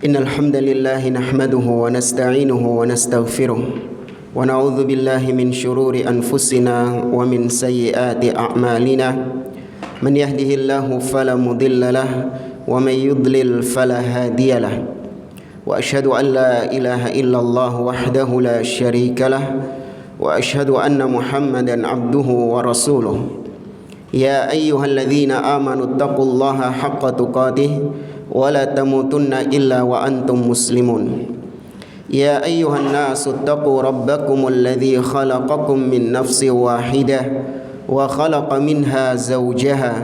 إن الحمد لله نحمده ونستعينه ونستغفره ونعوذ بالله من شرور أنفسنا ومن سيئات أعمالنا من يهده الله فلا مضل له ومن يضلل فلا هادي له وأشهد أن لا إله إلا الله وحده لا شريك له وأشهد أن محمدا عبده ورسوله يا أيها الذين آمنوا اتقوا الله حق تقاته ولا تموتن إلا وأنتم مسلمون يا أيها الناس اتقوا ربكم الذي خلقكم من نفس واحدة وخلق منها زوجها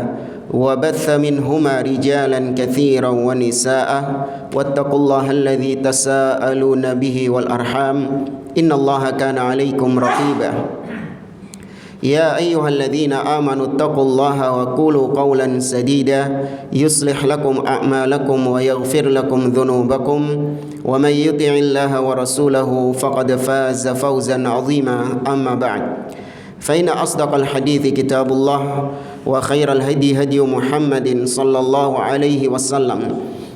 وبث منهما رجالا كثيرا ونساء واتقوا الله الذي تساءلون به والأرحام إن الله كان عليكم رقيبا يا أيها الذين آمنوا اتقوا الله وقولوا قولا سديدا يصلح لكم أعمالكم ويغفر لكم ذنوبكم ومن يطع الله ورسوله فقد فاز فوزا عظيما أما بعد فإن أصدق الحديث كتاب الله وخير الهدي هدي محمد صلى الله عليه وسلم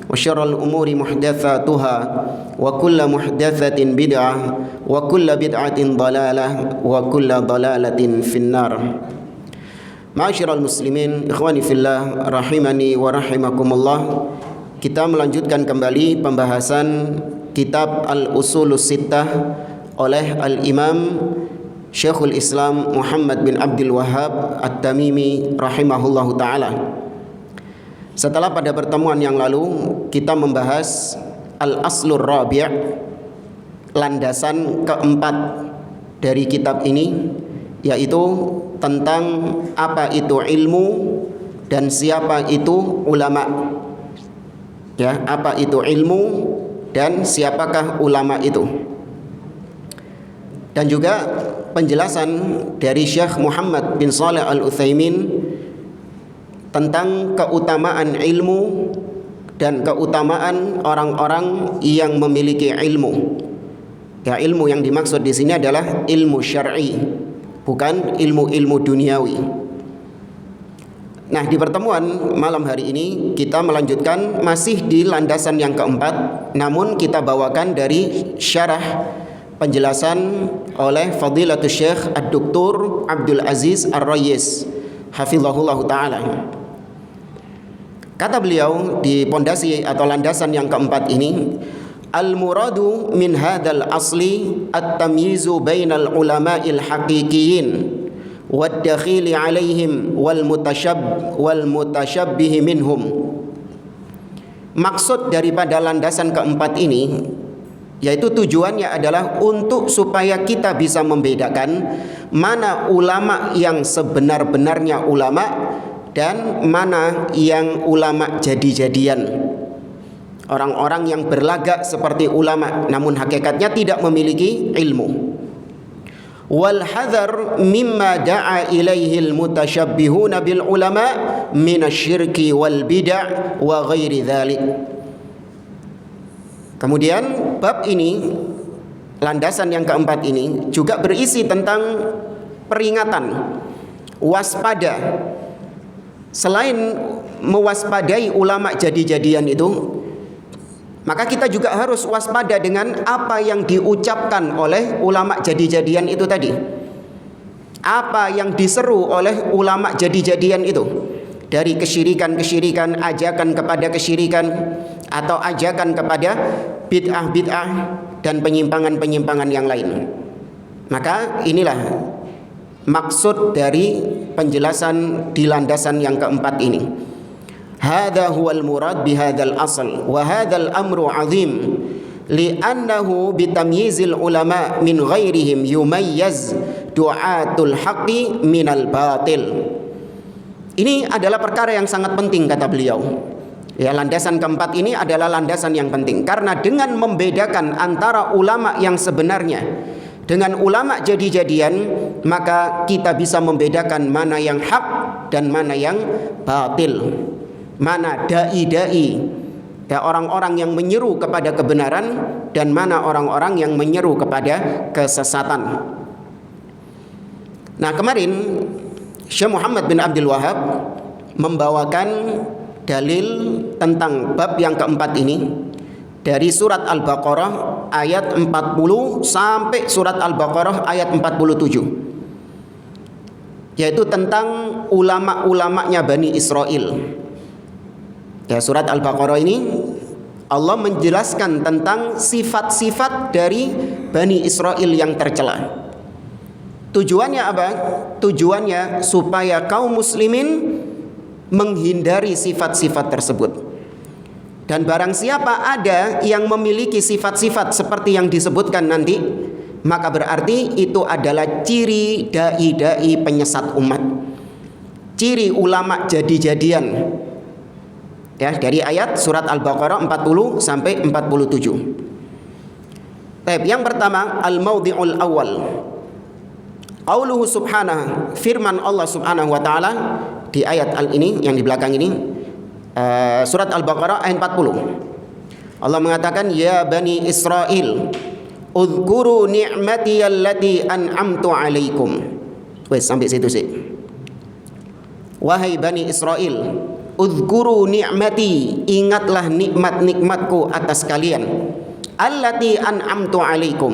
وشر الأمور محدثاتها وكل محدثة بدعة وكل بدعة ضلالة وكل ضلالة في النار. Ma'asyiral muslimin, ikhwani fillah, rahimani wa rahimakumullah. Kita melanjutkan kembali pembahasan kitab Al-Usulus Sittah oleh Al-Imam Syekhul Islam Muhammad bin Abdul Wahhab At-Tamimi rahimahullahu ta'ala. Setelah pada pertemuan yang lalu kita membahas Al-Aslur Rabi', landasan keempat dari kitab ini, yaitu tentang apa itu ilmu dan siapa itu ulama. Ya, apa itu ilmu dan siapakah ulama itu. Dan juga penjelasan dari Syekh Muhammad bin Shalih Al-Utsaimin tentang keutamaan ilmu dan keutamaan orang-orang yang memiliki ilmu. Ya, ilmu yang dimaksud di sini adalah ilmu syar'i, bukan ilmu-ilmu duniawi. Nah, di pertemuan malam hari ini kita melanjutkan masih di landasan yang keempat, namun kita bawakan dari syarah penjelasan oleh Fadilatul Syekh Ad-Doktor Abdul Aziz Ar-Rayyis hafizahullah ta'ala. Kata beliau di pondasi atau landasan yang keempat ini, al-muradu min hadzal asli at-tamyizu bainal ulama'il haqiqiyyin wad-dakhili 'alaihim wal mutasyabbih minhum. Maksud daripada landasan keempat ini, yaitu tujuannya adalah untuk supaya kita bisa membedakan mana ulama yang sebenar-benarnya ulama dan mana yang ulama jadi-jadian. Orang-orang yang berlagak seperti ulama namun hakikatnya tidak memiliki ilmu. Wal hadhar mimma da'a ilaihi al-mutasyabbihuna bil ulama minasyirki wal bid'ah wa ghairi dzalik. Kemudian bab ini, landasan yang keempat ini juga berisi tentang peringatan, waspada. Selain mewaspadai ulama jadi-jadian itu, maka kita juga harus waspada dengan apa yang diucapkan oleh ulama jadi-jadian itu tadi. Apa yang diseru oleh ulama jadi-jadian itu, dari kesyirikan-kesyirikan, ajakan kepada kesyirikan, atau ajakan kepada bid'ah-bid'ah dan penyimpangan-penyimpangan yang lain. Maka inilah maksud dari penjelasan di landasan yang keempat ini. Hadza huwal murad bihadzal asl wa hadzal amru 'azim li'annahu bitamyizil ulama min ghairihim yumayyiz du'atul haqqi minal batil. Ini adalah perkara yang sangat penting, kata beliau. Ya, landasan keempat ini adalah landasan yang penting karena dengan membedakan antara ulama yang sebenarnya dengan ulama jadi-jadian, maka kita bisa membedakan mana yang hak dan mana yang batil, mana dai-dai, ya, orang-orang yang menyeru kepada kebenaran dan mana orang-orang yang menyeru kepada kesesatan. Nah, kemarin Syekh Muhammad bin Abdul Wahhab membawakan dalil tentang bab yang keempat ini dari surat Al-Baqarah ayat 40 sampai surat Al-Baqarah ayat 47, yaitu tentang ulama-ulamanya Bani Israel. Ya, surat Al-Baqarah ini Allah menjelaskan tentang sifat-sifat dari Bani Israel yang tercela. Tujuannya apa? Tujuannya supaya kaum muslimin menghindari sifat-sifat tersebut. Dan barang siapa ada yang memiliki sifat-sifat seperti yang disebutkan nanti, maka berarti itu adalah ciri dai-dai penyesat umat, ciri ulama jadi-jadian. Ya, dari ayat surat Al-Baqarah 40 sampai 47. Yang pertama, al-maudhi'ul awal. Qauluhu subhanahu, firman Allah subhanahu wa ta'ala di ayat ini yang di belakang ini, surat Al-Baqarah ayat 40. Allah mengatakan, ya Bani Israel, udhkuru ni'mati allati an'amtu alaikum. Wes, sampai situ sih. Wahai Bani Israel, udhkuru ni'mati, ingatlah nikmat-nikmatku atas kalian, allati an'amtu alaikum,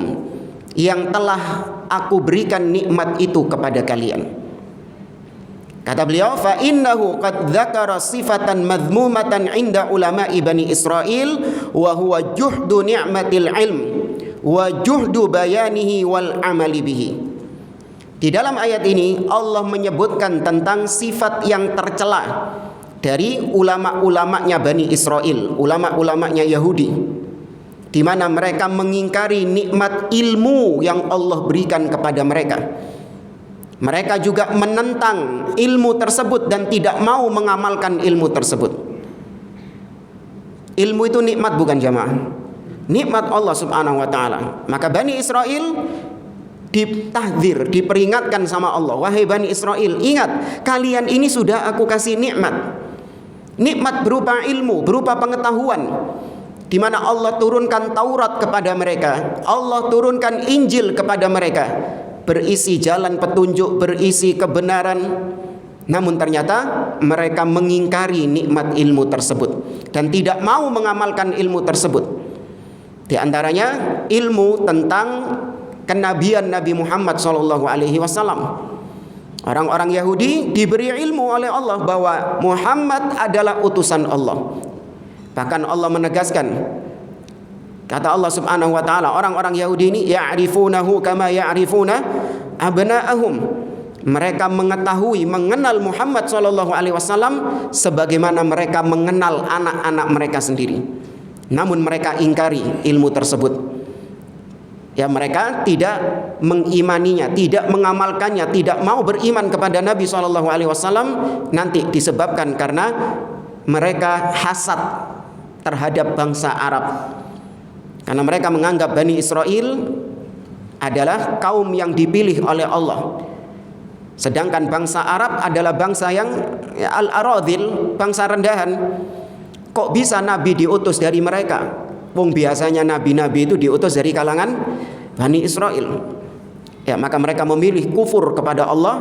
yang telah aku berikan nikmat itu kepada kalian. Kata beliau, fa innahu qad dzakara sifatan madhmumatan 'inda ulama'i Bani Israil wa huwa juhdu ni'matil ilm wa juhdu bayanihi wal amali bihi. Di dalam ayat ini Allah menyebutkan tentang sifat yang tercela dari ulama-ulamanya Bani Israel, ulama-ulamanya Yahudi, di mana mereka mengingkari nikmat ilmu yang Allah berikan kepada mereka. Mereka juga menentang ilmu tersebut dan tidak mau mengamalkan ilmu tersebut. Ilmu itu nikmat bukan jamaah? Nikmat Allah subhanahu wa ta'ala. Maka Bani Israel ditahdzir, diperingatkan sama Allah, wahai Bani Israel, ingat, kalian ini sudah aku kasih nikmat. Nikmat berupa ilmu, berupa pengetahuan, di mana Allah turunkan Taurat kepada mereka, Allah turunkan Injil kepada mereka, berisi jalan petunjuk, berisi kebenaran. Namun ternyata mereka mengingkari nikmat ilmu tersebut dan tidak mau mengamalkan ilmu tersebut. Di antaranya ilmu tentang kenabian Nabi Muhammad SAW. Orang-orang Yahudi diberi ilmu oleh Allah bahwa Muhammad adalah utusan Allah. Bahkan Allah menegaskan, kata Allah subhanahu wa ta'ala, orang-orang Yahudi ini ya'rifunahu kama ya'rifuna abna'ahum. Mereka mengetahui, mengenal Muhammad SAW sebagaimana mereka mengenal anak-anak mereka sendiri. Namun mereka ingkari ilmu tersebut. Ya, mereka tidak mengimaninya, tidak mengamalkannya, tidak mau beriman kepada Nabi SAW, nanti disebabkan karena mereka hasad terhadap bangsa Arab. Karena mereka menganggap Bani Israel adalah kaum yang dipilih oleh Allah. Sedangkan bangsa Arab adalah bangsa yang al-aradhil, bangsa rendahan. Kok bisa Nabi diutus dari mereka? Wong biasanya nabi-nabi itu diutus dari kalangan Bani Israel. Ya, maka mereka memilih kufur kepada Allah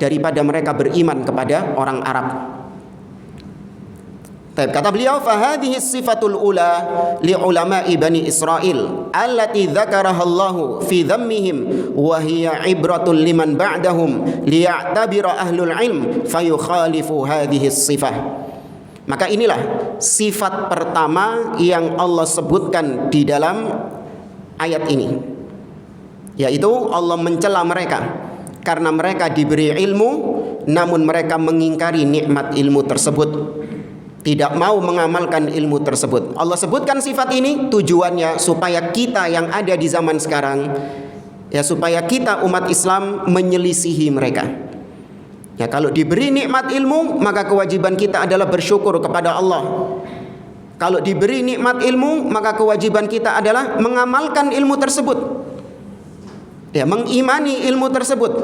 daripada mereka beriman kepada orang Arab. Kata beliau, fahadhihi sifatul ula li ulama'i Bani Israel allati dzakaraha Allahu fi dhammihim wa hiya ibratul liman ba'dahum liya'tabira ahlul ilm fayukhalifu hadhihi sifah. Maka inilah sifat pertama yang Allah sebutkan di dalam ayat ini, yaitu Allah mencela mereka karena mereka diberi ilmu namun mereka mengingkari nikmat ilmu tersebut, tidak mau mengamalkan ilmu tersebut. Allah sebutkan sifat ini tujuannya supaya kita yang ada di zaman sekarang, ya, supaya kita umat Islam menyelisihi mereka. Ya, kalau diberi nikmat ilmu, maka kewajiban kita adalah bersyukur kepada Allah. Kalau diberi nikmat ilmu, maka kewajiban kita adalah mengamalkan ilmu tersebut. Ya, mengimani ilmu tersebut,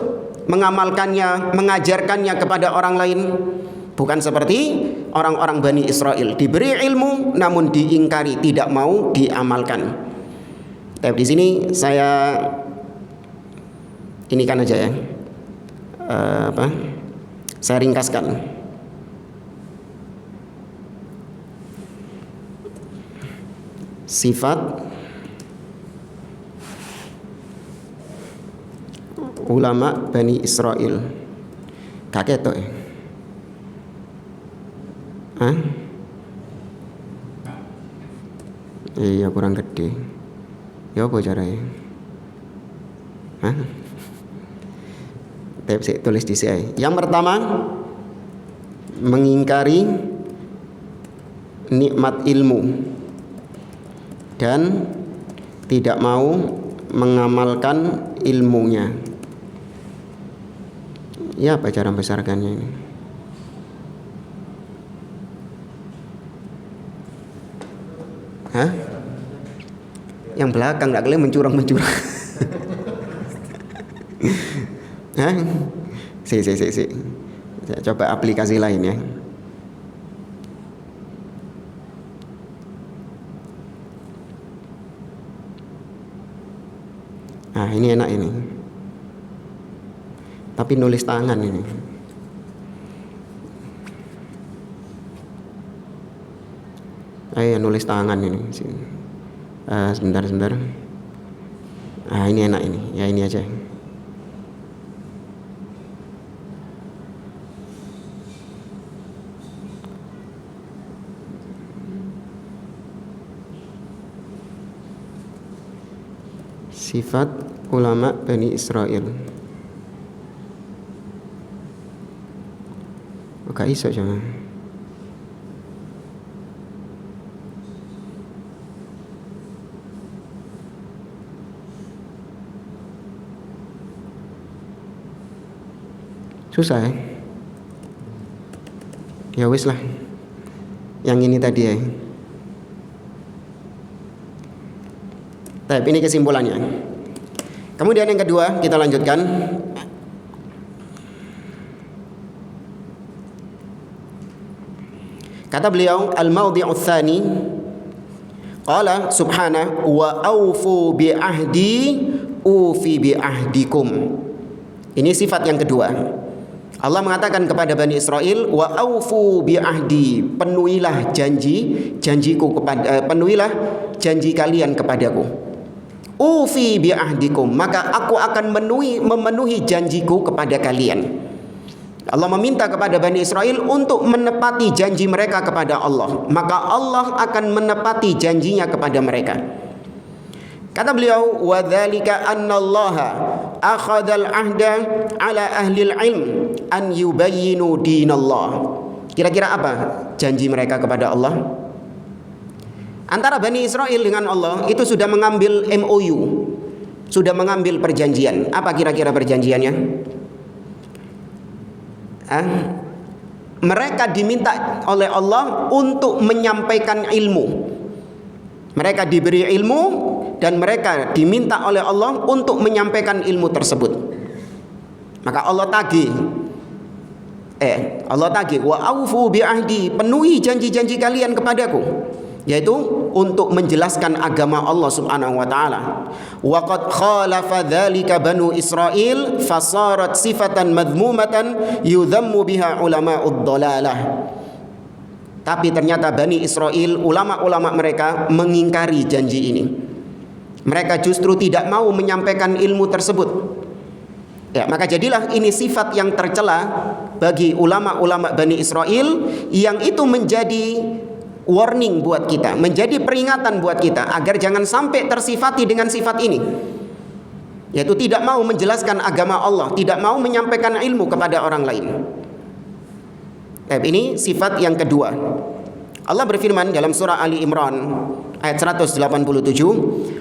mengamalkannya, mengajarkannya kepada orang lain. Bukan seperti orang-orang Bani Israel, diberi ilmu namun diingkari, tidak mau diamalkan. Tapi di sini saya ini kan aja ya. Saya ringkaskan. sifat ulama Bani Israel. Kakek tuh. Hah? Iya kurang gede. Ya apa caranya? Hah? Saya tulis di sini. Yang pertama, mengingkari nikmat ilmu dan tidak mau mengamalkan ilmunya. Ya apa cara membesarkannya ini? Hah? Yang belakang nggak kalian mencurang-mencurang. Hah? Si. Saya coba aplikasi lain ya. Nah ini enak ini. Tapi nulis tangan ini. Ayo nulis tangan ini. Sebentar. Ah ini enak ini. Ya ini aja. Sifat ulama Bani Israel. Gak iso jangan. Susah ya? Ya wis lah. Yang ini tadi ya. Tapi ini kesimpulannya. Kemudian yang kedua kita lanjutkan. Kata beliau al-mawdi'u tsani qala subhanahu wa aufu bi ahdi ufi bi ahdikum. Ini sifat yang kedua. Allah mengatakan kepada Bani Israel, wa aufu bi ahdi, penuhilah janjiku kepada penuhilah janji kalian kepadaku. Ufi bi ahdikum, maka aku akan memenuhi janjiku kepada kalian. Allah meminta kepada Bani Israel untuk menepati janji mereka kepada Allah, maka Allah akan menepati janjinya kepada mereka. Kata beliau, wa dzalika annallaha akhadhal ahda ala ahli ilm an yubayyinu dinallah. Kira-kira apa janji mereka kepada Allah? Antara Bani Israel dengan Allah itu sudah mengambil MOU, sudah mengambil perjanjian. Apa kira-kira perjanjiannya? Mereka diminta oleh Allah untuk menyampaikan ilmu. Mereka diberi ilmu dan mereka diminta oleh Allah untuk menyampaikan ilmu tersebut. Maka Allah tagih, wa aufu bi ahdi, penuhi janji-janji kalian kepadaku, yaitu untuk menjelaskan agama Allah Subhanahu wa taala. Wa qad khalafa dzalika banu Israil fasarat sifatan madhmumatan yudhammu biha ulama'ud dhalalah. Tapi ternyata Bani Israel, ulama-ulama mereka mengingkari janji ini. Mereka justru tidak mau menyampaikan ilmu tersebut. Ya, maka jadilah ini sifat yang tercela bagi ulama-ulama Bani Israel, yang itu menjadi warning buat kita, menjadi peringatan buat kita agar jangan sampai tersifati dengan sifat ini, yaitu tidak mau menjelaskan agama Allah, tidak mau menyampaikan ilmu kepada orang lain. Ini sifat yang kedua. Allah berfirman dalam surah Ali Imran ayat 187,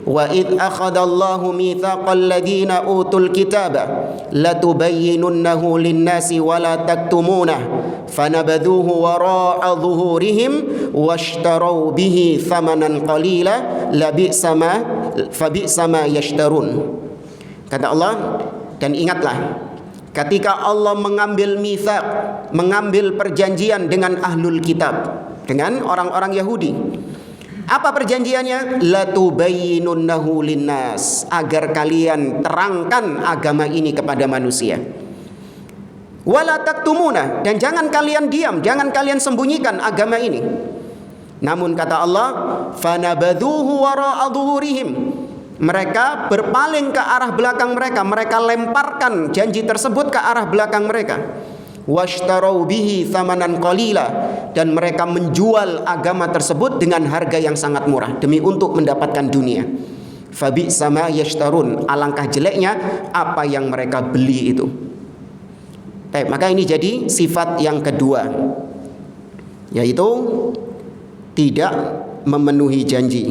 wa id akhadallahu mitsaqal ladzina utul kitaba latubayyinunnahu lin-nasi wa la taktumunah fanabadhuhu wara'a dhuhurihim washtarau bihi thamanan qalila fabi'sa ma yashtarun. Kata Allah, dan ingatlah ketika Allah mengambil mitsaq, mengambil perjanjian dengan ahlul kitab, dengan orang-orang Yahudi. Apa perjanjiannya? Latubayyinunnahu linnas, agar kalian terangkan agama ini kepada manusia. Wala taktumuna, dan jangan kalian diam, jangan kalian sembunyikan agama ini. Namun kata Allah, fanabadhuhu wara'a dhuhurihim. Mereka berpaling ke arah belakang mereka, mereka lemparkan janji tersebut ke arah belakang mereka. Washtarau bihi thamanan qalila, dan mereka menjual agama tersebut dengan harga yang sangat murah demi untuk mendapatkan dunia. Fabi'sa ma yashtarun, alangkah jeleknya apa yang mereka beli itu. Maka ini jadi sifat yang kedua, yaitu tidak memenuhi janji.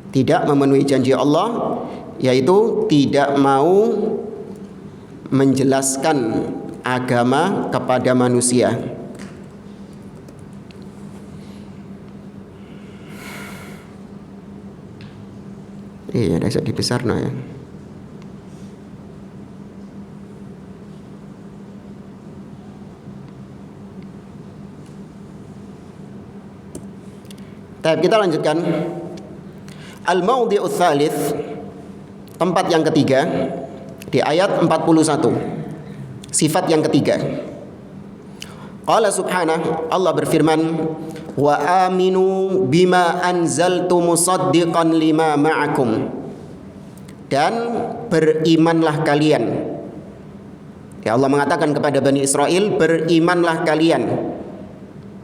Tidak memenuhi janji Allah, yaitu tidak mau menjelaskan agama kepada manusia. Iya, ada di besar ya. Kita lanjutkan. Al-mawdi'u tsalits, tempat yang ketiga di ayat 41. Sifat yang ketiga. Qala subhanahu, Allah berfirman, wa aminu bima anzaltu musaddiqan lima ma'akum, dan berimanlah kalian. Ya, Allah mengatakan kepada Bani Israel, berimanlah kalian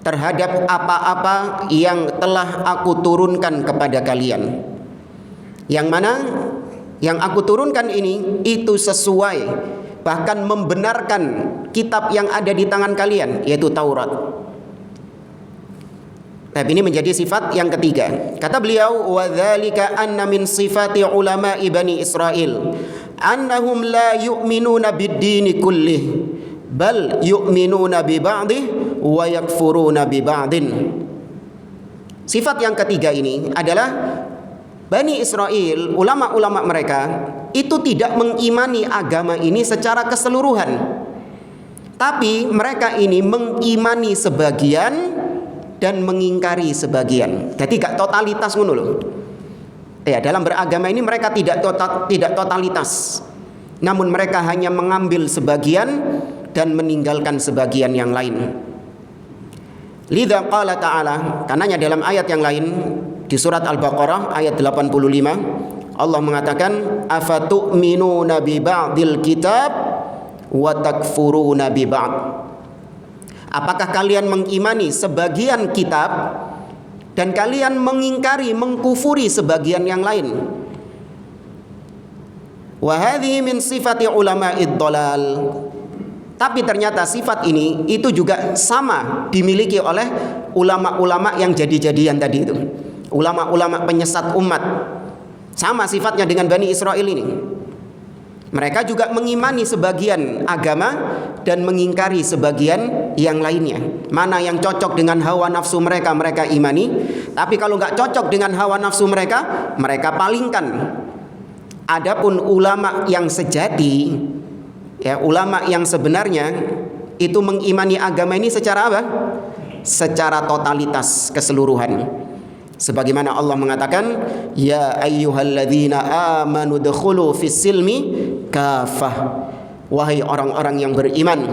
terhadap apa-apa yang telah aku turunkan kepada kalian. Yang mana yang aku turunkan ini itu sesuai, bahkan membenarkan kitab yang ada di tangan kalian, yaitu Taurat. Tapi ini menjadi sifat yang ketiga. Kata beliau, wa dzalika anna min sifati ulama'i Bani Israil annahum la yu'minuna bid-dini kullih bal yu'minuna bi ba'dih wa yakfuruna bi ba'din. Sifat yang ketiga ini adalah Bani Israel, ulama-ulama mereka itu tidak mengimani agama ini secara keseluruhan, tapi mereka ini mengimani sebagian dan mengingkari sebagian. Jadi gak totalitas ngono loh. Ya, dalam beragama ini mereka tidak totalitas, namun mereka hanya mengambil sebagian dan meninggalkan sebagian yang lain. Lidza qala ta'ala, karenanya dalam ayat yang lain di surat Al-Baqarah ayat 85 Allah mengatakan, afatu'minuna bi ba'dil kitab wa takfuruna bi ba'd. Apakah kalian mengimani sebagian kitab dan kalian mengingkari, mengkufuri sebagian yang lain? Wa hadhihi min sifati ulama'id dhalal. Tapi ternyata sifat ini itu juga sama dimiliki oleh ulama-ulama yang jadi-jadian tadi itu. Ulama-ulama penyesat umat. Sama sifatnya dengan Bani Israel ini. Mereka juga mengimani sebagian agama dan mengingkari sebagian yang lainnya. Mana yang cocok dengan hawa nafsu mereka, mereka imani. Tapi kalau nggak cocok dengan hawa nafsu mereka, mereka palingkan. Adapun ulama yang sejati, ya, ulama yang sebenarnya itu mengimani agama ini secara apa? Secara totalitas, keseluruhan. Sebagaimana Allah mengatakan, ya ayyuhalladzina amanu dkhulu fis silmi kafah. Wahai orang-orang yang beriman,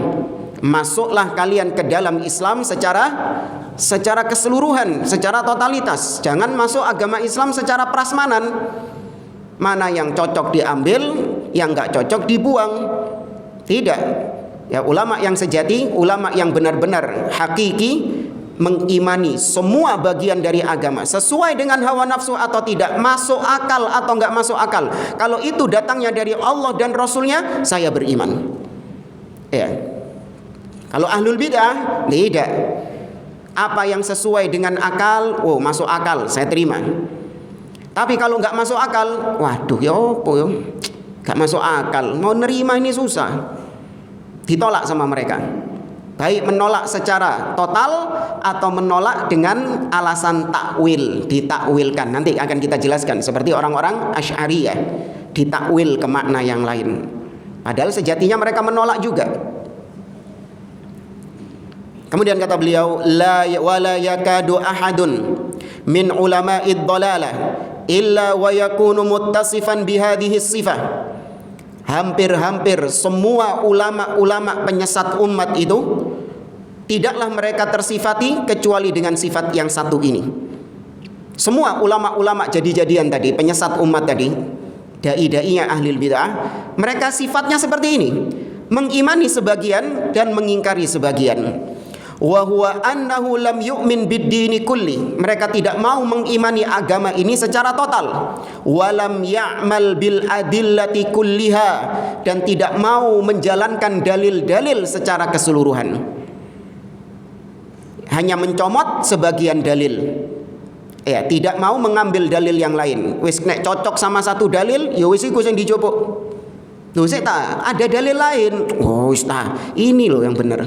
masuklah kalian ke dalam Islam secara keseluruhan, secara totalitas. Jangan masuk agama Islam secara prasmanan. Mana yang cocok diambil, yang enggak cocok dibuang. Tidak. Ya, ulama yang sejati, ulama yang benar-benar hakiki mengimani semua bagian dari agama sesuai dengan hawa nafsu atau tidak, masuk akal atau enggak masuk akal. Kalau itu datangnya dari Allah dan Rasulnya, saya beriman. Ya. Kalau ahlul bidah, tidak. Apa yang sesuai dengan akal, oh masuk akal, saya terima. Tapi kalau enggak masuk akal, waduh ya opo yo, enggak masuk akal, mau nerima ini susah. Ditolak sama mereka. Baik menolak secara total atau menolak dengan alasan takwil, ditakwilkan. Nanti akan kita jelaskan seperti orang-orang Asy'ariyah, ditakwil ke makna yang lain. Padahal sejatinya mereka menolak juga. Kemudian kata beliau, la wala yakadu ahadun min ulama'id dhalalah illa wa yakunu muttasifan bihadhihi sifah. Hampir-hampir semua ulama-ulama penyesat umat itu tidaklah mereka tersifati kecuali dengan sifat yang satu ini. Semua ulama-ulama jadi-jadian tadi, penyesat umat tadi, dai-dainya ahli bid'ah, mereka sifatnya seperti ini, mengimani sebagian dan mengingkari sebagian. Wa huwa annahu lam yu'min bid-dini kulli, mereka tidak mau mengimani agama ini secara total. Walam ya'mal bil adillati kulliha, dan tidak mau menjalankan dalil-dalil secara keseluruhan, hanya mencomot sebagian dalil. Ya, tidak mau mengambil dalil yang lain. Wis nek cocok sama satu dalil, ya wis iku sing dijupuk. Lho sik ta, ada dalil lain. Oh wis ta, ini loh yang benar.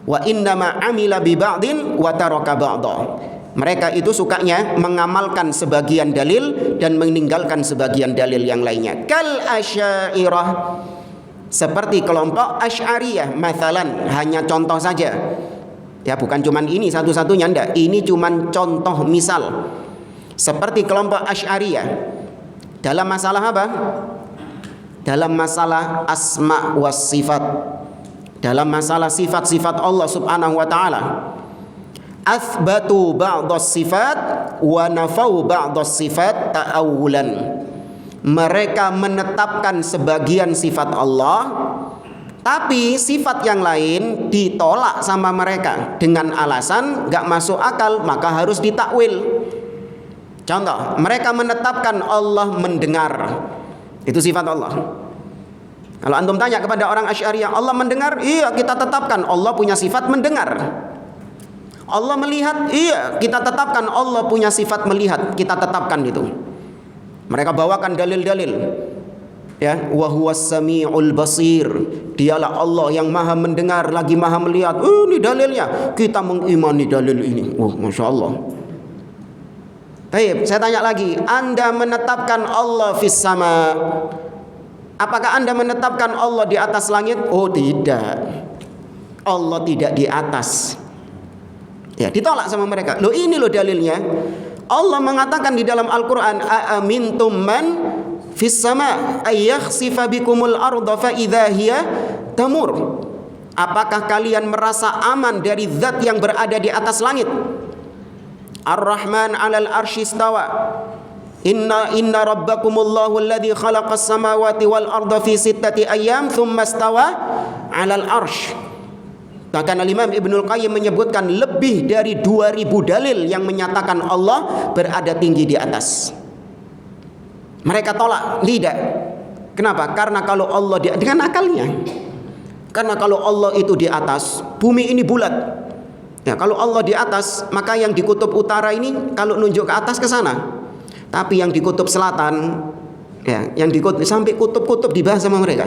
Wa innama amila bi ba'din wa taraka ba'dha. Mereka itu sukanya mengamalkan sebagian dalil dan meninggalkan sebagian dalil yang lainnya. Kal asy'ariyah, seperti kelompok Asy'ariyah, mathalan, hanya contoh saja. Ya, bukan cuman ini satu-satunya, ndak. Ini cuman contoh misal. Seperti kelompok Asy'ariyah dalam masalah apa? Dalam masalah asma was sifat. Dalam masalah sifat-sifat Allah Subhanahu wa taala. Athbatu ba'dhas sifat wa nafau ba'dhas sifat ta'awulan. Mereka menetapkan sebagian sifat Allah, tapi sifat yang lain ditolak sama mereka dengan alasan gak masuk akal, maka harus ditakwil. Contoh, mereka menetapkan Allah mendengar. Itu sifat Allah. Kalau antum tanya kepada orang Asy'ariyah, Allah mendengar? Iya, kita tetapkan Allah punya sifat mendengar. Allah melihat? Iya, kita tetapkan Allah punya sifat melihat. Kita tetapkan itu. Mereka bawakan dalil-dalil. Ya, wa huwas samiul basir. Dialah Allah yang maha mendengar lagi maha melihat. Ini dalilnya. Kita mengimani dalil ini. Oh, Masya Allah. Baik, saya tanya lagi. Anda menetapkan Allah fis sama. Apakah Anda menetapkan Allah di atas langit? Oh, tidak. Allah tidak di atas. Ya, ditolak sama mereka. Loh, ini loh dalilnya. Allah mengatakan di dalam Al-Qur'an, "Aamintum man fis sama ayakhsifa bikumul arda fa idza hiya tamur." Apakah kalian merasa aman dari zat yang berada di atas langit? Ar-Rahman 'alal arsy istawa. Inna rabbakumullahu alladzi khalaqas samawati wal arda fi sittati ayyam tsumma istawa 'alal arsy. Bahkan Imam Ibnul Qayyim menyebutkan lebih dari 2000 dalil yang menyatakan Allah berada tinggi di atas. Mereka tolak, tidak. Kenapa? Karena kalau Allah dengan akalnya. Karena kalau Allah itu di atas, bumi ini bulat. Ya, kalau Allah di atas, maka yang di kutub utara ini kalau nunjuk ke atas ke sana. Tapi yang di kutub selatan, ya, yang di kutub, sampai kutub-kutub dibahas sama mereka.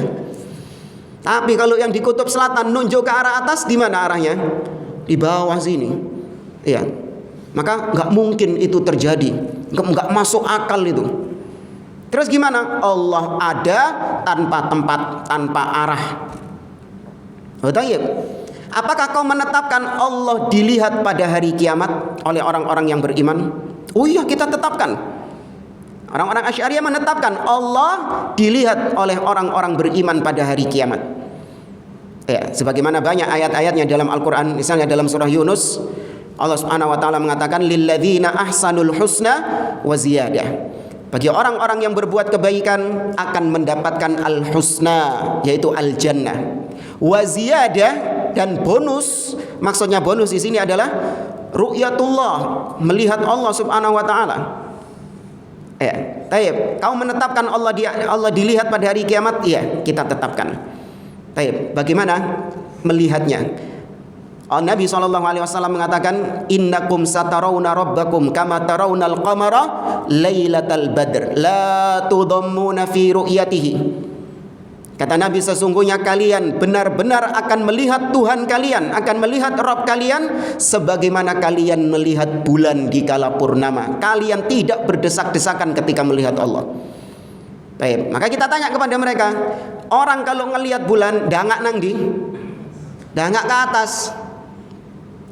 Tapi kalau yang di kutub selatan nunjuk ke arah atas, di mana arahnya? Di bawah sini. Ya. Maka nggak mungkin itu terjadi, nggak masuk akal itu. Terus gimana? Allah ada tanpa tempat, tanpa arah. Betul? Apakah kau menetapkan Allah dilihat pada hari kiamat oleh orang-orang yang beriman? Oh iya, kita tetapkan. Orang-orang Asy'ariyah menetapkan Allah dilihat oleh orang-orang beriman pada hari kiamat. Ya, sebagaimana banyak ayat-ayatnya dalam Al-Qur'an, misalnya dalam surah Yunus, Allah Subhanahu wa taala mengatakan lilladzina ahsanul husna wa ziyadah. Bagi orang-orang yang berbuat kebaikan akan mendapatkan al-husna, yaitu al-jannah. Wa ziyadah, dan bonus, maksudnya bonus di sini adalah ru'yatullah, melihat Allah Subhanahu wa taala. Ya, taib. Kau menetapkan Allah dilihat pada hari kiamat? Iya, kita tetapkan. Taib. Bagaimana melihatnya? Nabi SAW mengatakan, innakum satarawna rabbakum kama tarawnal qamara lailatal badr la tudhammuna fi ru'yatihi. Kata Nabi, sesungguhnya kalian benar-benar akan melihat Tuhan kalian, akan melihat Rabb kalian sebagaimana kalian melihat bulan di kala purnama. Kalian tidak berdesak-desakan ketika melihat Allah. Baik, maka kita tanya kepada mereka, orang kalau ngelihat bulan dangak nang di? Dangak ke atas.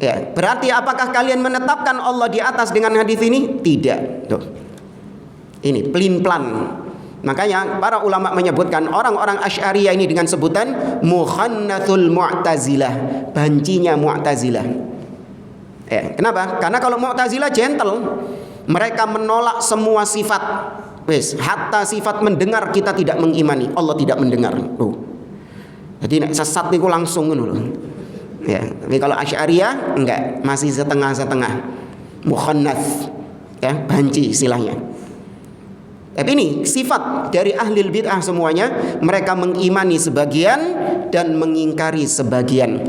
Ya, berarti apakah kalian menetapkan Allah di atas dengan hadis ini? Tidak. Tuh. Ini pelin-pelan. Makanya para ulama menyebutkan orang-orang Asy'ariyah ini dengan sebutan mukhannatsul Mu'tazilah, bancinya Mu'tazilah. Ya, kenapa? Karena kalau Mu'tazilah gentle, mereka menolak semua sifat. Wes, hatta sifat mendengar kita tidak mengimani, Allah tidak mendengar. Jadi nek sesat niku langsung ngono lho. Ya, tapi kalau Asy'ariyah enggak, masih setengah-setengah. Mukhannats, ya, banci istilahnya. Tapi ini sifat dari ahli bid'ah semuanya, mereka mengimani sebagian dan mengingkari sebagian.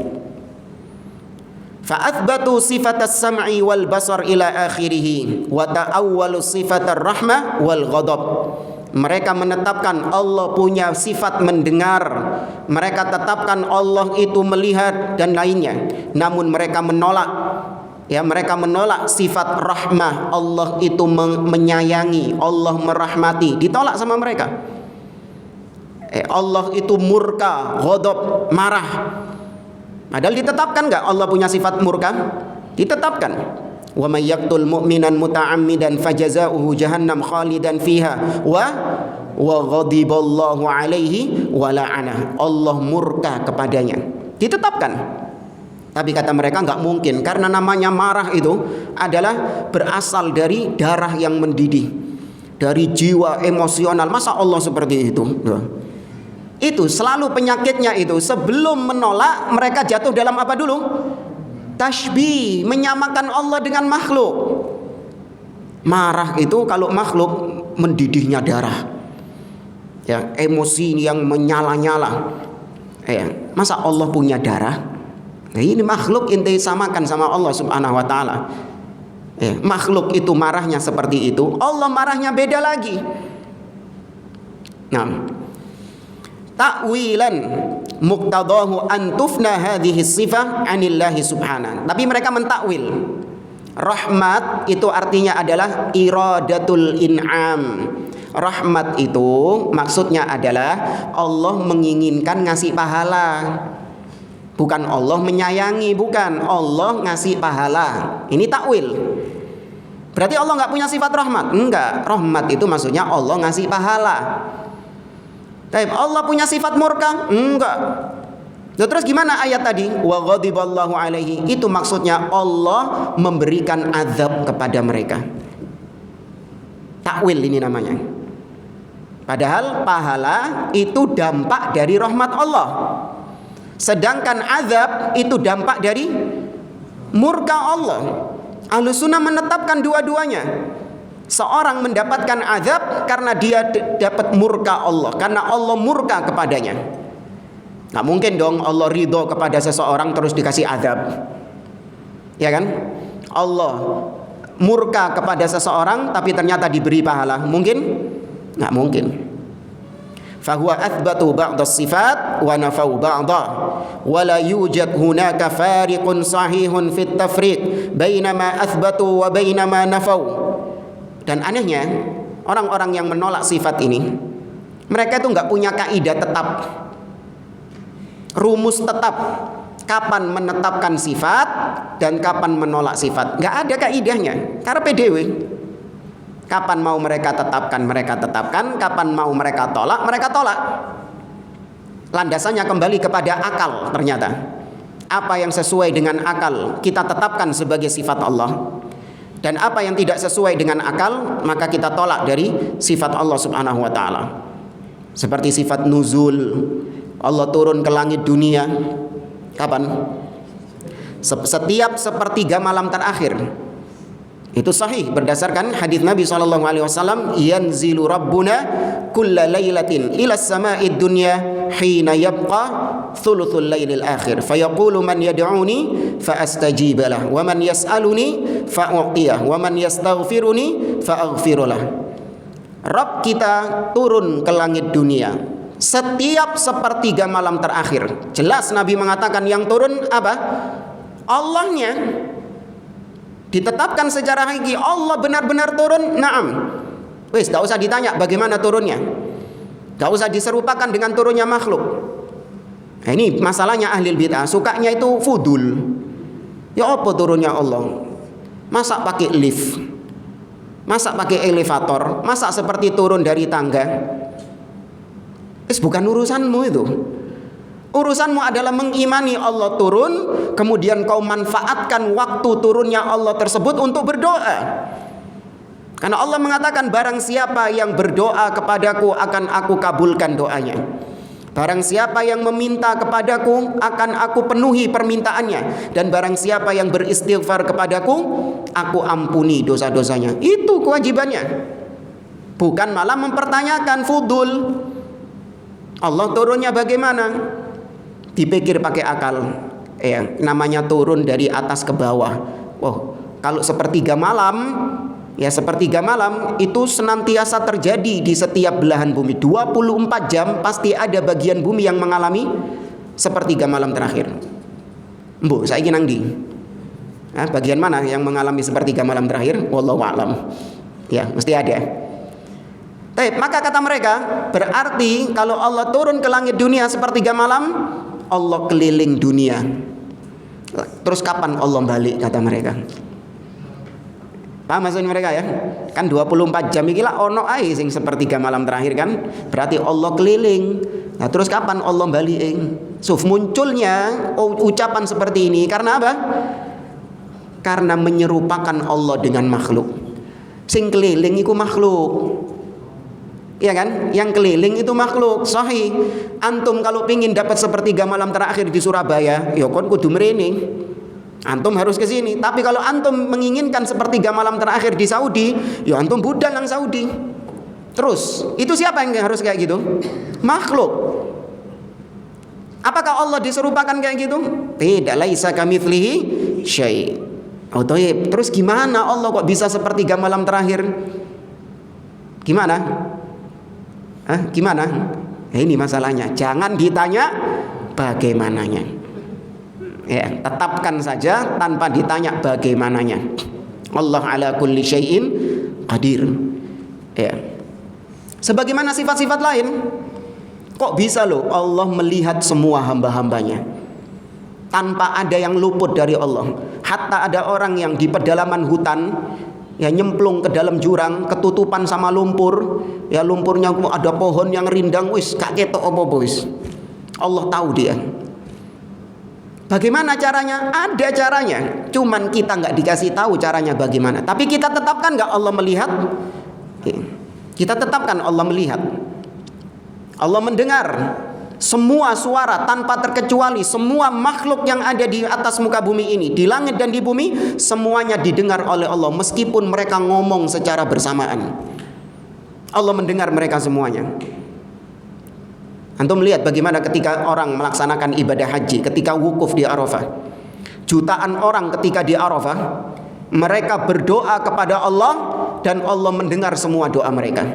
Fa'athbatu sifatas sam'i wal basar ila akhirih wa ta'awwalu sifatar rahmah wal ghadab. Mereka menetapkan Allah punya sifat mendengar, mereka tetapkan Allah itu melihat dan lainnya. Namun mereka menolak, ya, mereka menolak sifat rahmah, Allah itu menyayangi, Allah merahmati, ditolak sama mereka. Allah itu murka, ghadab, marah. Padahal ditetapkan enggak Allah punya sifat murka? Ditetapkan. Wa may yaqtul mu'minan muta'ammidan fajazaohu jahannam khalidan fiha wa ghadiballahu alaihi wa la'ana. Allah murka kepadanya. Ditetapkan. Tapi kata mereka enggak mungkin, karena namanya marah itu adalah berasal dari darah yang mendidih, dari jiwa emosional. Masa Allah seperti itu? Itu selalu penyakitnya itu. Sebelum menolak, mereka jatuh dalam apa dulu? Tashbih, menyamakan Allah dengan makhluk. Marah itu kalau makhluk mendidihnya darah, ya, emosi yang menyala-nyala. Ya, masa Allah punya darah? Nah, ini makhluk inti samakan sama Allah Subhanahu wa taala. Ya, makhluk itu marahnya seperti itu, Allah marahnya beda lagi. Nah, ta'wilan muqtadahu an tufna hadhihi sifah anillahi subhanahu. Tapi mereka mentakwil. Rahmat itu artinya adalah iradatul in'am. Rahmat itu maksudnya adalah Allah menginginkan ngasih pahala. Bukan Allah menyayangi, bukan. Allah ngasih pahala. Ini takwil. Berarti Allah nggak punya sifat rahmat? Enggak. Rahmat itu maksudnya Allah ngasih pahala. Tapi Allah punya sifat murka? Enggak. Terus gimana ayat tadi? Wa ghadiballahu alaihi. Itu maksudnya Allah memberikan azab kepada mereka. Takwil ini namanya. Padahal pahala itu dampak dari rahmat Allah. Sedangkan azab itu dampak dari murka Allah. Ahlussunnah menetapkan dua-duanya. Seorang mendapatkan azab karena dia dapat murka Allah, karena Allah murka kepadanya. Nggak mungkin dong Allah ridho kepada seseorang terus dikasih azab, ya kan? Allah murka kepada seseorang tapi ternyata diberi pahala, mungkin? Nggak mungkin. Fahuwa athbatu ba'da sifat wa nafau ba'da wa la yujad hunaka fariqun sahihun fit tafriq bainama athbatu wa bainama nafau. Dan anehnya, orang-orang yang menolak sifat ini, mereka itu nggak punya kaidah tetap, rumus tetap, kapan menetapkan sifat dan kapan menolak sifat. Nggak ada kaidahnya, karena PDW. Kapan mau mereka tetapkan, mereka tetapkan. Kapan mau mereka tolak, mereka tolak. Landasannya kembali kepada akal ternyata. Apa yang sesuai dengan akal, kita tetapkan sebagai sifat Allah. Dan apa yang tidak sesuai dengan akal, maka kita tolak dari sifat Allah Subhanahu wa taala. Seperti sifat nuzul, Allah turun ke langit dunia. Kapan? Setiap sepertiga malam terakhir. Itu sahih berdasarkan hadis Nabi SAW. Yanzilu Rabbuna kulla lailatin ila sama'id dunya hina yabqa thuluthul lailil akhir fayaqulu man yad'uni fa astajibalah wa man yas'aluni fa u'tiyah wa man yastaghfiruni fa aghfirullah. Rabb kita turun ke langit dunia setiap sepertiga malam terakhir. Jelas Nabi mengatakan yang turun apa? Allahnya. Ditetapkan secara hakiki Allah benar-benar turun. Naam. Wes, gak usah ditanya bagaimana turunnya. Gak usah diserupakan dengan turunnya makhluk. Nah, ini masalahnya ahli bid'ah, sukanya itu fudul. Ya apa turunnya Allah? Masa pakai lift? Masa pakai elevator? Masa seperti turun dari tangga? Bukan urusanmu itu. Urusanmu adalah mengimani Allah turun, kemudian kau manfaatkan waktu turunnya Allah tersebut untuk berdoa. Karena Allah mengatakan, barang siapa yang berdoa kepadaku akan aku kabulkan doanya. Barang siapa yang meminta kepadaku akan aku penuhi permintaannya. Dan barang siapa yang beristighfar kepadaku, aku ampuni dosa-dosanya. Itu kewajibannya. Bukan malah mempertanyakan fudul. Allah turunnya bagaimana? Dipikir pakai akal. Namanya turun dari atas ke bawah. Oh, kalau sepertiga malam, ya sepertiga malam itu senantiasa terjadi di setiap belahan bumi. 24 jam pasti ada bagian bumi yang mengalami sepertiga malam terakhir. Mbok, saiki nang ndi? Bagian mana yang mengalami sepertiga malam terakhir? Wallahu a'lam. Ya, mesti ada. Maka kata mereka, berarti kalau Allah turun ke langit dunia sepertiga malam, Allah keliling dunia. Terus kapan Allah balik, kata mereka? Paham maksud mereka ya? Kan 24 jam iki lah ono ae sing sepertiga malam terakhir kan? Berarti Allah keliling. Nah, terus kapan Allah balik? Munculnya ucapan seperti ini karena apa? Karena menyerupakan Allah dengan makhluk. Sing keliling iku makhluk. Iya kan? Yang keliling itu makhluk. Sahih. Antum kalau pingin dapat sepertiga malam terakhir di Surabaya, ya kon kudu mrene. Antum harus ke sini. Tapi kalau antum menginginkan sepertiga malam terakhir di Saudi, ya antum budal nang Saudi. Terus, itu siapa yang harus kayak gitu? Makhluk. Apakah Allah diserupakan kayak gitu? Tidak, laisa kamitslihi syai'. Terus gimana Allah kok bisa sepertiga malam terakhir? Gimana? Gimana? Ini masalahnya. Jangan ditanya bagaimananya. Ya, tetapkan saja tanpa ditanya bagaimananya. Allah ala kulli syai'in qadir. Ya. Sebagaimana sifat-sifat lain, kok bisa loh Allah melihat semua hamba-hambanya tanpa ada yang luput dari Allah. Hatta ada orang yang di pedalaman hutan, ya nyemplung ke dalam jurang, ketutupan sama lumpur, ya lumpurnya ada pohon yang rindang, wis gak ketok apa-apa wis. Allah tahu dia. Bagaimana caranya? Ada caranya. Cuman kita nggak dikasih tahu caranya bagaimana. Tapi kita tetapkan nggak Allah melihat? Kita tetapkan Allah melihat. Allah mendengar semua suara tanpa terkecuali. Semua makhluk yang ada di atas muka bumi ini, di langit dan di bumi, semuanya didengar oleh Allah meskipun mereka ngomong secara bersamaan. Allah mendengar mereka semuanya. Antum melihat bagaimana ketika orang melaksanakan ibadah haji, ketika wukuf di Arafah. Jutaan orang ketika di Arafah, mereka berdoa kepada Allah dan Allah mendengar semua doa mereka.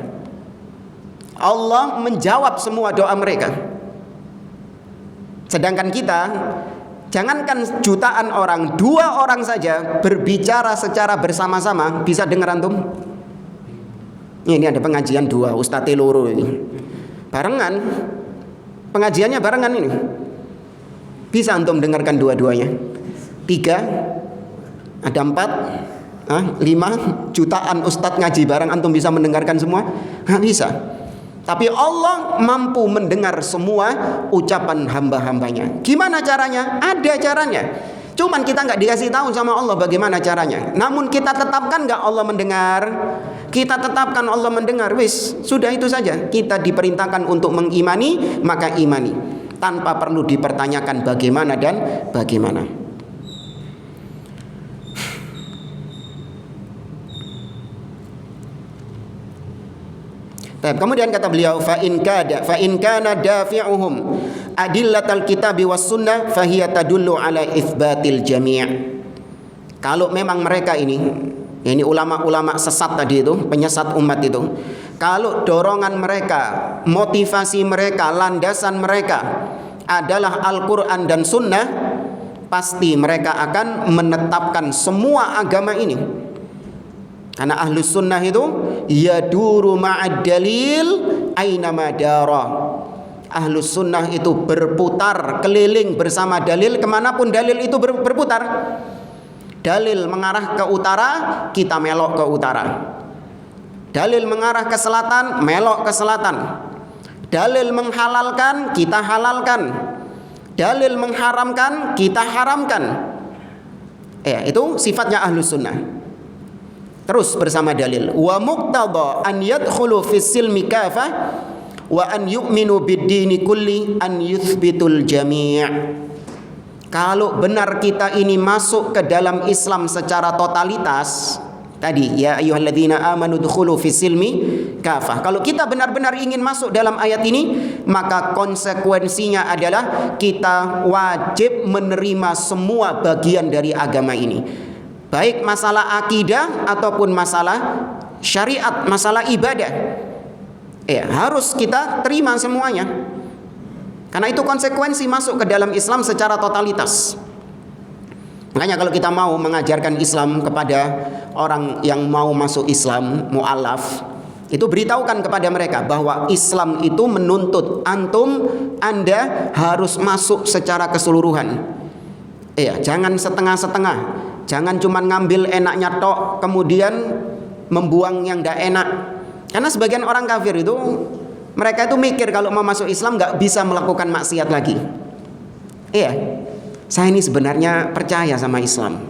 Allah menjawab semua doa mereka. Sedangkan kita, jangankan jutaan orang, 2 orang saja berbicara secara bersama-sama, bisa dengar antum? Ini ada pengajian 2, Ustadz loro ini. Barengan, pengajiannya barengan ini. Bisa antum dengarkan dua-duanya? 3, ada 4, 5 jutaan ustadz ngaji bareng, antum bisa mendengarkan semua? Nggak bisa. Tapi Allah mampu mendengar semua ucapan hamba-hambanya. Gimana caranya? Ada caranya. Cuman kita nggak dikasih tahu sama Allah bagaimana caranya. Namun kita tetapkan nggak Allah mendengar? Kita tetapkan Allah mendengar. Wis, sudah itu saja. Kita diperintahkan untuk mengimani, maka imani. Tanpa perlu dipertanyakan bagaimana dan bagaimana. Kemudian kata beliau, fa in kana dafi'uhum adillatal kitabi was sunnah fahiya tadullu ala itsbatil jami'. Kalau memang mereka ini ulama-ulama sesat tadi itu, penyesat umat itu, kalau dorongan mereka, motivasi mereka, landasan mereka adalah Al-Qur'an dan sunnah, pasti mereka akan menetapkan semua agama ini. Karena ahlus sunnah itu yaduru ma'ad dalil aina madara. Ahlus sunnah itu berputar keliling bersama dalil kemanapun dalil itu berputar. Dalil mengarah ke utara, kita melok ke utara. Dalil mengarah ke selatan, melok ke selatan. Dalil menghalalkan, kita halalkan. Dalil mengharamkan, kita haramkan. Itu sifatnya ahlus sunnah. Terus bersama dalil. Wa muqtada an yadkhulu fis silmi kafah wa an yu'minu bid-dini kulli an yuthbitul jami'. Kalau benar kita ini masuk ke dalam Islam secara totalitas, tadi ya ayyuhalladzina amanu dkhulu fis silmi kafah. Kalau kita benar-benar ingin masuk dalam ayat ini, maka konsekuensinya adalah kita wajib menerima semua bagian dari agama ini. Baik masalah akidah ataupun masalah syariat, masalah ibadah. Harus kita terima semuanya. Karena itu konsekuensi masuk ke dalam Islam secara totalitas. Makanya kalau kita mau mengajarkan Islam kepada orang yang mau masuk Islam, mu'alaf, itu beritahukan kepada mereka bahwa Islam itu menuntut Anda harus masuk secara keseluruhan. Jangan setengah-setengah. Jangan cuma ngambil enaknya tok kemudian membuang yang tidak enak. Karena sebagian orang kafir itu, mereka itu mikir kalau mau masuk Islam nggak bisa melakukan maksiat lagi. Saya ini sebenarnya percaya sama Islam.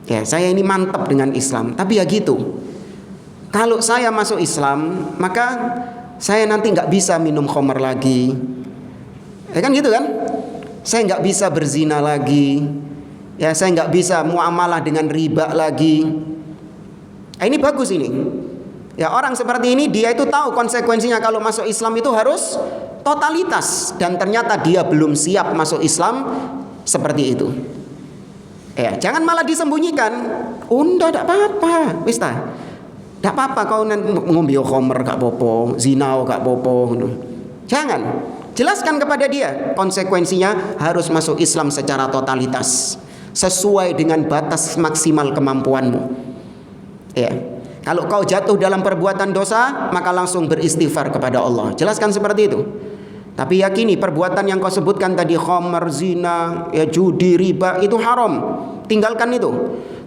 Saya ini mantap dengan Islam. Tapi ya gitu. Kalau saya masuk Islam, maka saya nanti nggak bisa minum khamar lagi. Kan gitu kan? Saya nggak bisa berzina lagi. Saya nggak bisa muamalah dengan riba lagi. Ini bagus ini. Orang seperti ini dia itu tahu konsekuensinya kalau masuk Islam itu harus totalitas, dan ternyata dia belum siap masuk Islam seperti itu. Jangan malah disembunyikan. Unda tidak apa-apa, wis ta. Tidak apa-apa kau ngombe khamr gak apa-apa, zina gak apa-apa. Jangan. Jelaskan kepada dia konsekuensinya harus masuk Islam secara totalitas, sesuai dengan batas maksimal kemampuanmu. Kalau kau jatuh dalam perbuatan dosa, maka langsung beristighfar kepada Allah. Jelaskan seperti itu. Tapi yakini perbuatan yang kau sebutkan tadi, khamar, zina, judi, riba, itu haram. Tinggalkan itu.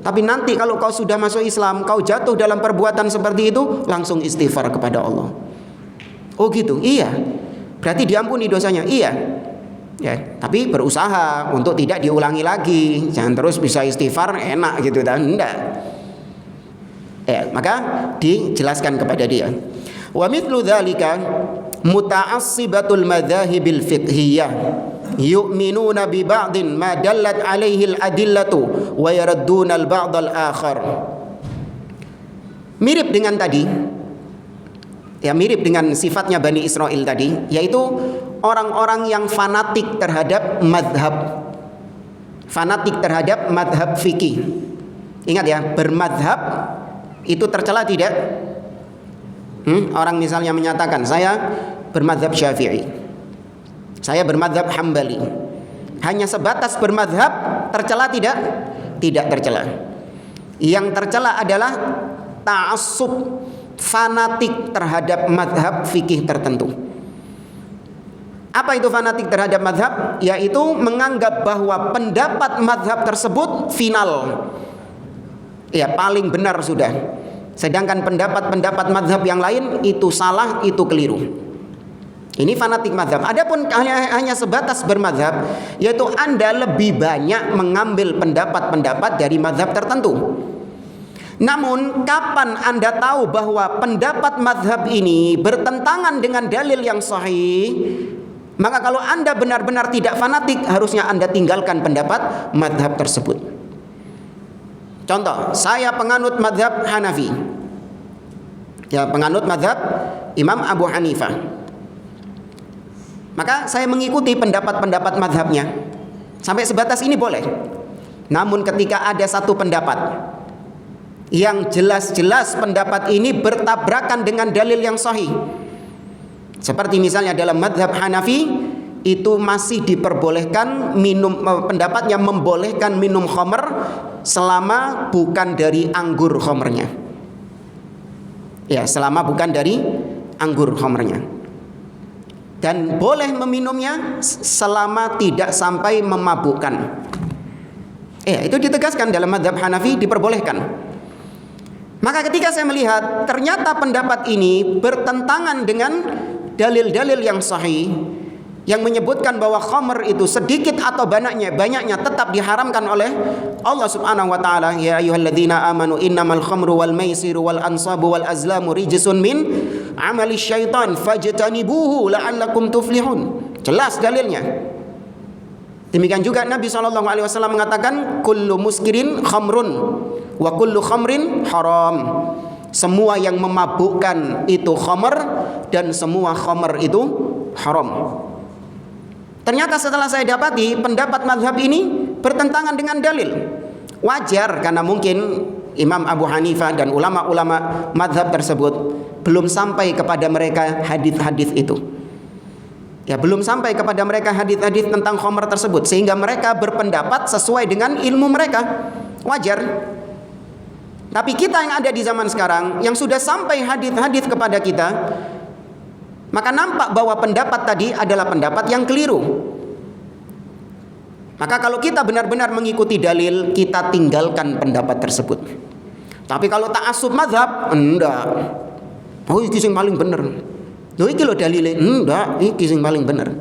Tapi nanti kalau kau sudah masuk Islam, kau jatuh dalam perbuatan seperti itu, langsung istighfar kepada Allah. Oh gitu? Iya. Berarti diampuni dosanya? Iya. Tapi berusaha untuk tidak diulangi lagi. Jangan terus bisa istighfar enak gitu kan? Enggak. Maka dijelaskan kepada dia. Wa mithlu dzalika muta'assibatul madzahibil fiqhiyah yu'minuna bi ba'din ma dallat alaihi al-adillatu wa yaradduna al-ba'd al-akhar. Mirip dengan tadi, mirip dengan sifatnya Bani Israel tadi, yaitu orang-orang yang fanatik terhadap madhab, fanatik terhadap madhab fikih. Ingat ya, bermadhab itu tercela tidak? Orang misalnya menyatakan saya bermadhab Syafi'i, saya bermadhab Hambali. Hanya sebatas bermadhab, tercela tidak? Tidak tercela. Yang tercela adalah ta'assub, fanatik terhadap madhab fikih tertentu. Apa itu fanatik terhadap madhab? Yaitu menganggap bahwa pendapat madhab tersebut final, paling benar sudah. Sedangkan pendapat-pendapat madhab yang lain itu salah, itu keliru. Ini fanatik madhab. Adapun hanya sebatas bermadhab, yaitu Anda lebih banyak mengambil pendapat-pendapat dari madhab tertentu. Namun kapan Anda tahu bahwa pendapat madhab ini bertentangan dengan dalil yang sahih, maka kalau Anda benar-benar tidak fanatik, harusnya Anda tinggalkan pendapat madhab tersebut. Contoh, saya penganut madhab Hanafi, penganut madhab Imam Abu Hanifah. Maka saya mengikuti pendapat-pendapat madhabnya. Sampai sebatas ini boleh. Namun ketika ada satu pendapat yang jelas-jelas pendapat ini bertabrakan dengan dalil yang sahih, seperti misalnya dalam madhab Hanafi, itu masih diperbolehkan minum, pendapatnya membolehkan minum khamr selama bukan dari anggur khamrnya. Selama bukan dari anggur khamrnya. Dan boleh meminumnya selama tidak sampai memabukkan. Itu ditegaskan dalam madhab Hanafi, diperbolehkan. Maka ketika saya melihat ternyata pendapat ini bertentangan dengan dalil-dalil yang sahih yang menyebutkan bahwa khamr itu sedikit atau banyaknya tetap diharamkan oleh Allah Subhanahu wa taala. Ya ayyuhalladzina amanu innamal khamru wal maisiru wal ansabu wal azlamu rijsun min amali syaitan fajtanibuhu la'allakum tuflihun. Jelas dalilnya. Demikian juga Nabi SAW mengatakan kullu muskirin khamrun wa kullu khamrin haram. Semua yang memabukkan itu khamr dan semua khamr itu haram. Ternyata setelah saya dapati pendapat mazhab ini bertentangan dengan dalil. Wajar karena mungkin Imam Abu Hanifah dan ulama-ulama mazhab tersebut belum sampai kepada mereka hadis-hadis itu. Ya, belum sampai kepada mereka hadis-hadis tentang khamr tersebut sehingga mereka berpendapat sesuai dengan ilmu mereka. Wajar. Tapi kita yang ada di zaman sekarang yang sudah sampai hadis-hadis kepada kita, maka nampak bahwa pendapat tadi adalah pendapat yang keliru. Maka kalau kita benar-benar mengikuti dalil, kita tinggalkan pendapat tersebut. Tapi kalau ta'assub mazhab, enggak. Oh, iki sing paling bener. Loh iki lho dalile, enggak, iki sing paling bener.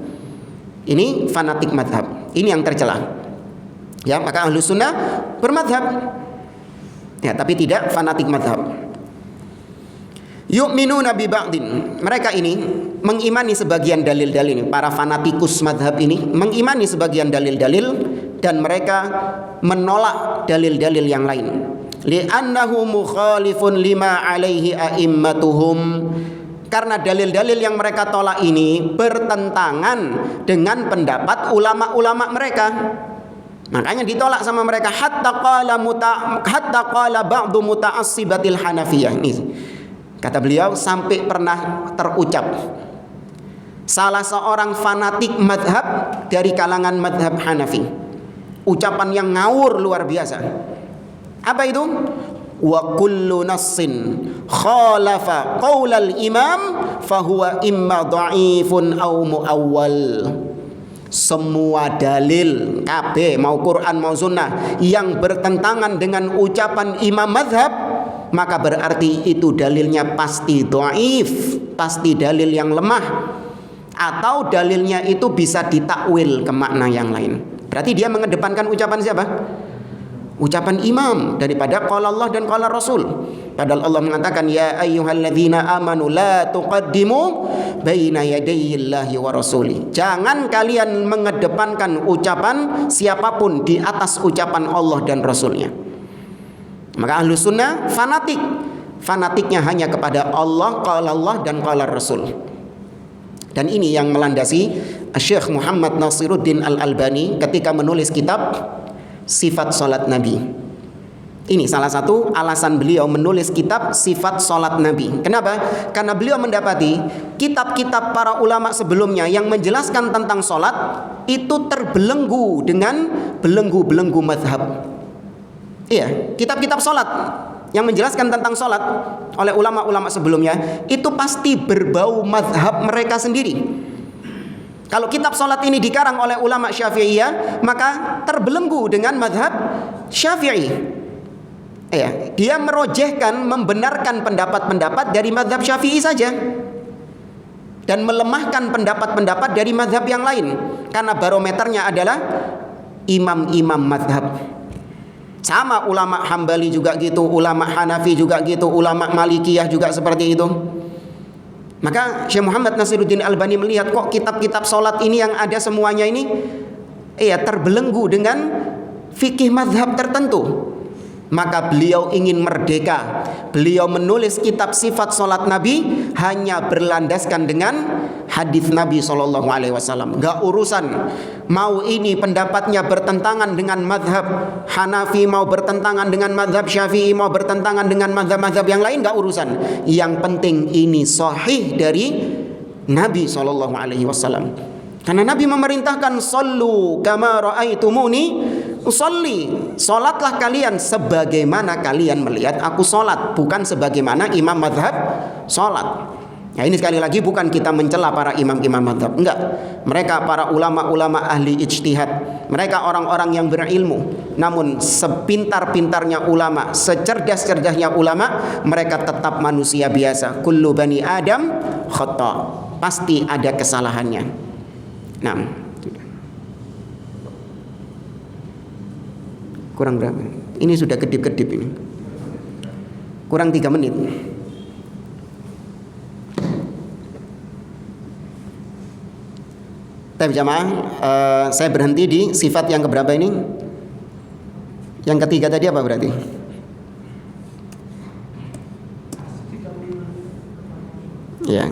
Ini fanatik mazhab. Ini yang tercela. Ya, maka Ahlus Sunnah bermazhab. Ya, tapi tidak fanatik mazhab. Yu'minuna bi ba'din. Mereka ini mengimani sebagian dalil-dalil ini. Para fanatikus madhab ini mengimani sebagian dalil-dalil dan mereka menolak dalil-dalil yang lain. Li'annahu mukhalifun lima alaihi a'immatuhum. Karena dalil-dalil yang mereka tolak ini bertentangan dengan pendapat ulama-ulama mereka. Makanya ditolak sama mereka hatta qala ba'du muta'assibatil Hanafiyah. Ini kata beliau sampai pernah terucap salah seorang fanatik madhab dari kalangan madhab Hanafi, ucapan yang ngawur luar biasa. Apa itu? Wa kullu nassin khalafa qaulal imam fahuwa imma dha'ifun aw muawwal. Semua dalil KB mau Quran mau sunnah yang bertentangan dengan ucapan imam madhab, maka berarti itu dalilnya pasti dhaif, pasti dalil yang lemah, atau dalilnya itu bisa ditakwil ke makna yang lain. Berarti dia mengedepankan ucapan siapa? Ucapan imam daripada qala Allah dan qala Rasul. Padahal Allah mengatakan ya ayyuhalladzina amanu la tuqaddimu baina yadayillahi wa rasuli. Jangan kalian mengedepankan ucapan siapapun di atas ucapan Allah dan Rasulnya. Maka Ahlus Sunnah fanatik. Fanatiknya hanya kepada Allah, qala Allah dan qala Rasul. Dan ini yang melandasi Syekh Muhammad Nasiruddin Al-Albani ketika menulis kitab Sifat Salat Nabi. Ini salah satu alasan beliau menulis kitab Sifat Salat Nabi. Kenapa? Karena beliau mendapati kitab-kitab para ulama sebelumnya yang menjelaskan tentang salat itu terbelenggu dengan belenggu-belenggu mazhab. Iya, kitab-kitab salat yang menjelaskan tentang salat oleh ulama-ulama sebelumnya itu pasti berbau mazhab mereka sendiri. Kalau kitab salat ini dikarang oleh ulama Syafi'iyah, maka terbelenggu dengan mazhab Syafi'i. Ya, dia merojehkan, membenarkan pendapat-pendapat dari mazhab Syafi'i saja dan melemahkan pendapat-pendapat dari mazhab yang lain karena barometernya adalah imam-imam mazhab. Sama ulama Hambali juga gitu, ulama Hanafi juga gitu, ulama Malikiyah juga seperti itu. Maka Syekh Muhammad Nasiruddin Albani melihat kok kitab-kitab salat ini yang ada semuanya ini terbelenggu dengan fikih mazhab tertentu. Maka beliau ingin merdeka. Beliau menulis kitab Sifat Salat Nabi hanya berlandaskan dengan hadis Nabi SAW. Gak urusan mau ini pendapatnya bertentangan dengan mazhab Hanafi, mau bertentangan dengan mazhab Syafi'i, mau bertentangan dengan mazhab-mazhab yang lain, gak urusan. Yang penting ini sahih dari Nabi SAW. Karena Nabi memerintahkan sallu kama ra'aitumuni usolli, solatlah kalian sebagaimana kalian melihat aku solat, bukan sebagaimana imam madhab solat. Nah, ini sekali lagi bukan kita mencela para imam-imam madhab, enggak. Mereka para ulama-ulama ahli ijtihad, mereka orang-orang yang berilmu. Namun sepintar-pintarnya ulama, secerdas-cerdasnya ulama, mereka tetap manusia biasa. Kullu bani Adam khata'. pasti ada kesalahannya. Nah, kurang berapa? Ini sudah kedip-kedip ini. Kurang 3 menit. Tapi jamaah, saya berhenti di sifat yang keberapa ini? Yang ketiga tadi apa berarti? Ya,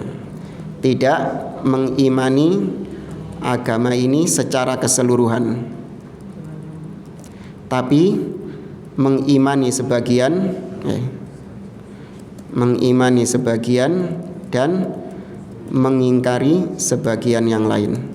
tidak mengimani agama ini secara keseluruhan, tapi mengimani sebagian, mengimani sebagian dan mengingkari sebagian yang lain.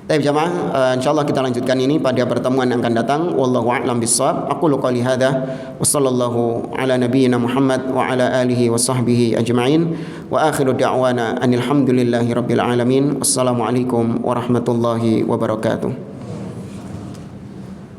Baik jamaah, insyaallah kita lanjutkan ini pada pertemuan yang akan datang. Wallahu a'lam bissawab. Aqulu qouli hadza wa sallallahu ala nabiyyina Muhammad wa ala alihi wa sahbihi ajma'in. Wa akhiru da'wana anil hamdulillahi rabbil alamin. Wassalamualaikum warahmatullahi wabarakatuh.